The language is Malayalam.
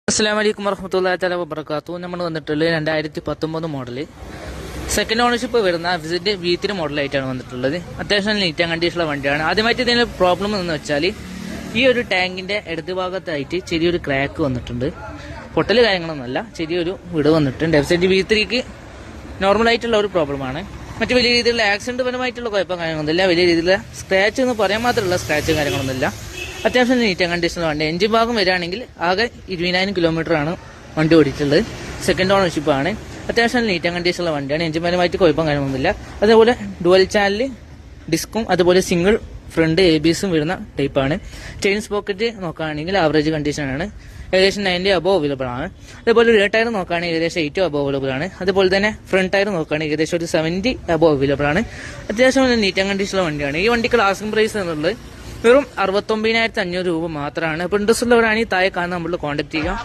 അസ്സലാമലൈക്കും വറഹ്മത്തുള്ളാഹി തആല വബറകാതുഹു. നമ്മൾ വന്നിട്ടുള്ളത് 2019 മോഡല് സെക്കൻഡ് ഓണർഷിപ്പ് വരുന്ന വിസിറ്റ് V3 മോഡലായിട്ടാണ് വന്നിട്ടുള്ളത്. അത്യാവശ്യം നീറ്റ് ആൻഡ് കണ്ടീഷനുള്ള വണ്ടിയാണ്. ആദ്യമായിട്ട് ഇതിന് പ്രോബ്ലം എന്ന് വെച്ചാൽ ഈ ഒരു ടാങ്കിന്റെ ഇടത് ഭാഗത്തായിട്ട് ചെറിയൊരു ക്രാക്ക് വന്നിട്ടുണ്ട്. പൊട്ടല് കാര്യങ്ങളൊന്നുമല്ല, ചെറിയൊരു വിടവ് വന്നിട്ടുണ്ട്. വിസിറ്റ് V3ക്ക് നോർമലായിട്ടുള്ള ഒരു പ്രോബ്ലമാണ്. മറ്റു വലിയ രീതിയിലുള്ള ആക്സിഡന്റ് പരമായിട്ടുള്ള കുഴപ്പം കാര്യങ്ങളൊന്നുമില്ല. വലിയ രീതിയിലുള്ള സ്ക്രാച്ച് എന്ന് പറയാൻ മാത്രമുള്ള സ്ക്രാച്ചും കാര്യങ്ങളൊന്നുമില്ല. അത്യാവശ്യം നീറ്റ് ആൻഡ് കണ്ടീഷനുള്ള വണ്ടി. എഞ്ചിൻ ഭാഗം വരികയാണെങ്കിൽ ആകെ 20,000 കിലോമീറ്ററാണ് വണ്ടി ഓടിയിട്ടുള്ളത്. സെക്കൻഡ് ഓണർഷിപ്പ് ആണ്. അത്യാവശ്യം നീറ്റ് ആൻഡ് കണ്ടീഷനുള്ള വണ്ടിയാണ്. എഞ്ചിൻ പരമായിട്ട് കുഴപ്പം കാര്യമൊന്നുമില്ല. അതേപോലെ ഡുവൽ ചാനൽ ഡിസ്കും അതുപോലെ സിംഗിൾ ഫ്രണ്ട് ABSും വരുന്ന ടൈപ്പാണ്. ചെയിൻ സ്പോക്കറ്റ് നോക്കുകയാണെങ്കിൽ ആവറേജ് കണ്ടീഷനാണ്. ഏകദേശം 90 അബോ അവൈലബിൾ ആണ്. അതേപോലെ റിയർ ടയർ നോക്കുകയാണെങ്കിൽ ഏകദേശം 80 അബോ അവൈലബിൾ ആണ്. അതുപോലെ തന്നെ ഫ്രണ്ട് ടയർ നോക്കുകയാണെങ്കിൽ ഏകദേശം ഒരു 70 അബോ അവൈലബിൾ ആണ്. അത്യാവശ്യം നീറ്റ് ആൻഡ് കണ്ടീഷനുള്ള വണ്ടിയാണ്. ഈ വണ്ടിക്ക് ആസ്കിംഗ് പ്രൈസ് എന്നുള്ളത് വെറും 69,500 രൂപ മാത്രമാണ്. അപ്പോൾ ഇൻട്രസ്റ്റ് ഉള്ളവരാണെങ്കിൽ താഴെ കാണുന്ന നമ്മൾ കോൺടാക്ട് ചെയ്യാം.